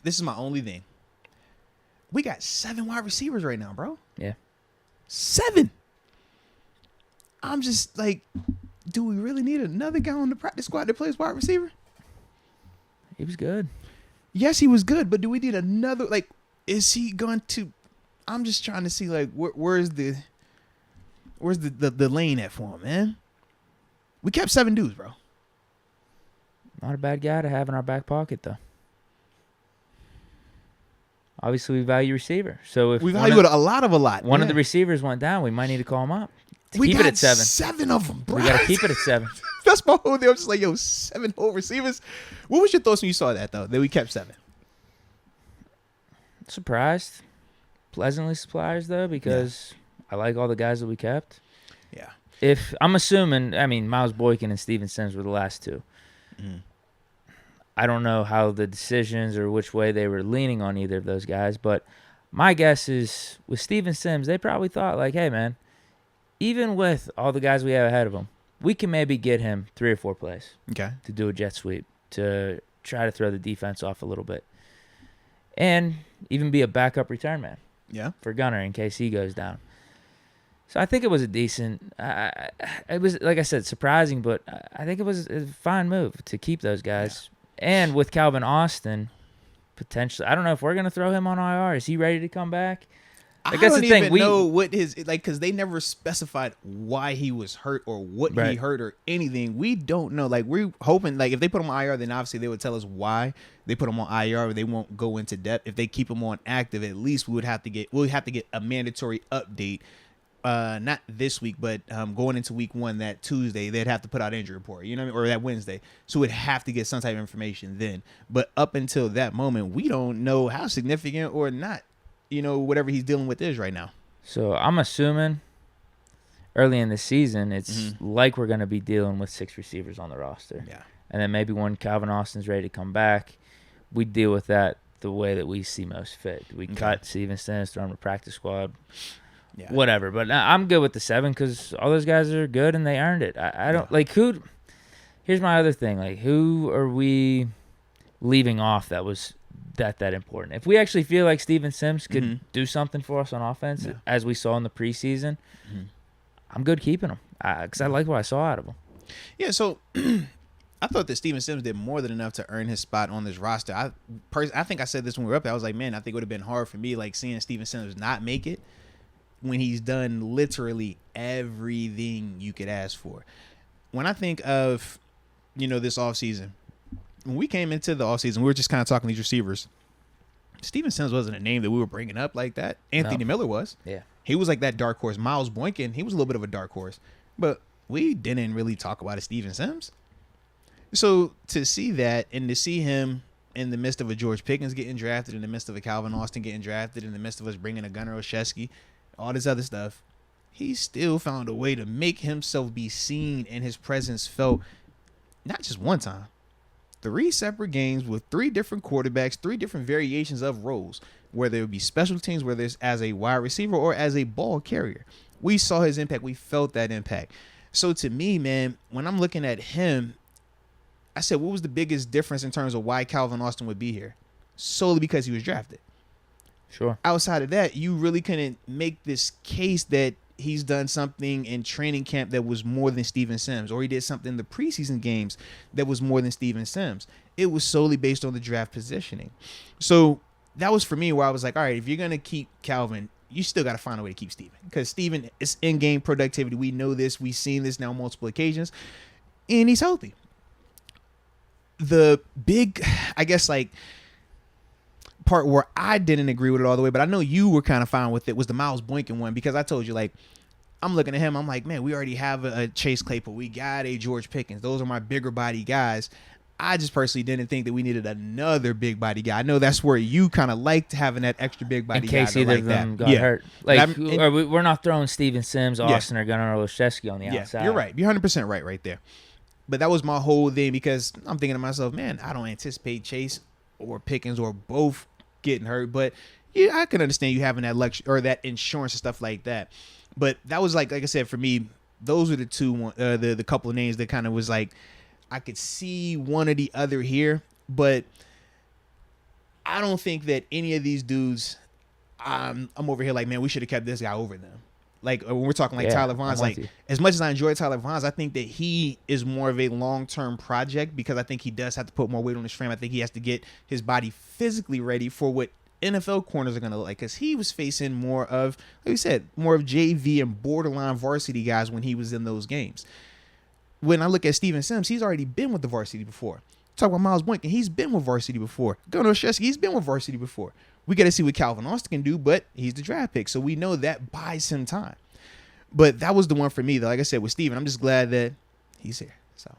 this is my only thing. We got 7 wide receivers right now, bro. Yeah. 7. I'm just like, do we really need another guy on the practice squad that plays wide receiver? He was good. Yes, he was good, but do we need another? Like, is he going to? I'm just trying to see like where's the lane at for him, man. We kept 7 dudes, bro. Not a bad guy to have in our back pocket, though. Obviously, we value receiver. So if We value it a lot. One of the receivers went down, we might need to call him up. We Keep got it at 7. 7 of them, bro. We got to keep it at 7. That's my whole thing. I'm just like, yo, 7 whole receivers. What was your thoughts when you saw that, though, that we kept 7? Surprised. Pleasantly surprised, though, because I like all the guys that we kept. Yeah. If I'm assuming, I mean, Miles Boykin and Steven Sims were the last 2. Mm. I don't know how the decisions or which way they were leaning on either of those guys, but my guess is with Steven Sims, they probably thought, like, hey, man, even with all the guys we have ahead of him, we can maybe get him 3 or 4 plays to do a jet sweep, to try to throw the defense off a little bit, and even be a backup return man for Gunner in case he goes down. So I think it was a decent it was, like I said, surprising, but I think it was a fine move to keep those guys. Yeah. And with Calvin Austin, potentially, I don't know if we're going to throw him on IR. Is he ready to come back? Like, I don't even know what his, like, because they never specified why he was hurt or what he hurt or anything. We don't know. Like, we're hoping, like, if they put him on IR, then obviously they would tell us why they put him on IR. They won't go into depth. If they keep him on active, at least we'd have to get a mandatory update. Not this week, but going into week 1, that Tuesday, they'd have to put out injury report, you know what I mean? Or that Wednesday. So we'd have to get some type of information then. But up until that moment, we don't know how significant or not, you know, whatever he's dealing with is right now. So I'm assuming early in the season, it's like we're going to be dealing with 6 receivers on the roster. Yeah. And then maybe when Calvin Austin's ready to come back, we deal with that the way that we see most fit. We cut Steven Sims, throw him to practice squad. Yeah. Whatever, but I'm good with the 7 because all those guys are good and they earned it. I don't like who. Here's my other thing: like, who are we leaving off that was that important? If we actually feel like Steven Sims could do something for us on offense, as we saw in the preseason, I'm good keeping him because I like what I saw out of him. Yeah, so I thought that Steven Sims did more than enough to earn his spot on this roster. I think I said this when we were up there. I was like, man, I think it would have been hard for me, like, seeing Steven Sims not make it when he's done literally everything you could ask for. When I think of, you know, this offseason, when we came into the offseason, we were just kind of talking these receivers. Steven Sims wasn't a name that we were bringing up like that. Anthony Miller was. Yeah. He was like that dark horse. Miles Boykin, he was a little bit of a dark horse. But we didn't really talk about a Steven Sims. So to see that and to see him in the midst of a George Pickens getting drafted, in the midst of a Calvin Austin getting drafted, in the midst of us bringing a Gunnar Olszewski, all this other stuff, he still found a way to make himself be seen and his presence felt, not just one time, 3 separate games with 3 different quarterbacks, 3 different variations of roles, whether it would be special teams, whether it's as a wide receiver or as a ball carrier. We saw his impact. We felt that impact. So to me, man, when I'm looking at him, I said, what was the biggest difference in terms of why Calvin Austin would be here? Solely because he was drafted. Sure. Outside of that, you really couldn't make this case that he's done something in training camp that was more than Steven Sims, or he did something in the preseason games that was more than Steven Sims. It was solely based on the draft positioning. So that was for me where I was like, all right, if you're going to keep Calvin, you still got to find a way to keep Steven, because Steven is in-game productivity. We know this. We've seen this now on multiple occasions, and he's healthy. The big, I guess, like, part where I didn't agree with it all the way, but I know you were kind of fine with it, was the Miles Boykin one, because I told you, like, I'm looking at him, I'm like, man, we already have a Chase Claypool, we got a George Pickens, those are my bigger body guys. I just personally didn't think that we needed another big body guy. I know that's where you kind of liked having that extra big body guy. In case either of them got hurt. Like, we're not throwing Steven Sims, Austin, or Gunnar Olszewski on the outside. You're right. You're 100% right there. But that was my whole thing, because I'm thinking to myself, man, I don't anticipate Chase or Pickens or both getting hurt, but yeah, I can understand you having that luxury or that insurance and stuff like that. But that was like I said, for me, those are the two, the couple of names that kind of was like, I could see one or the other here, but I don't think that any of these dudes. I'm over here like, man, we should have kept this guy over them. Like when we're talking like Yeah, Tyler I'm Vaughn's, with like you. as much as I enjoy Tyler Vaughn's, I think that he is more of a long-term project because I think he does have to put more weight on his frame. I think he has to get his body physically ready for what NFL corners are going to look like because he was facing more of, like we said, more of JV and borderline varsity guys when he was in those games. When I look at Steven Sims, he's already been with the varsity before. Talk about Miles Boykin, he's been with varsity before. Gunnar Olszewski, he's been with varsity before. We got to see what Calvin Austin can do, but he's the draft pick, so we know that buys him time. But that was the one for me, though. Like I said, with Steven, I'm just glad that he's here. So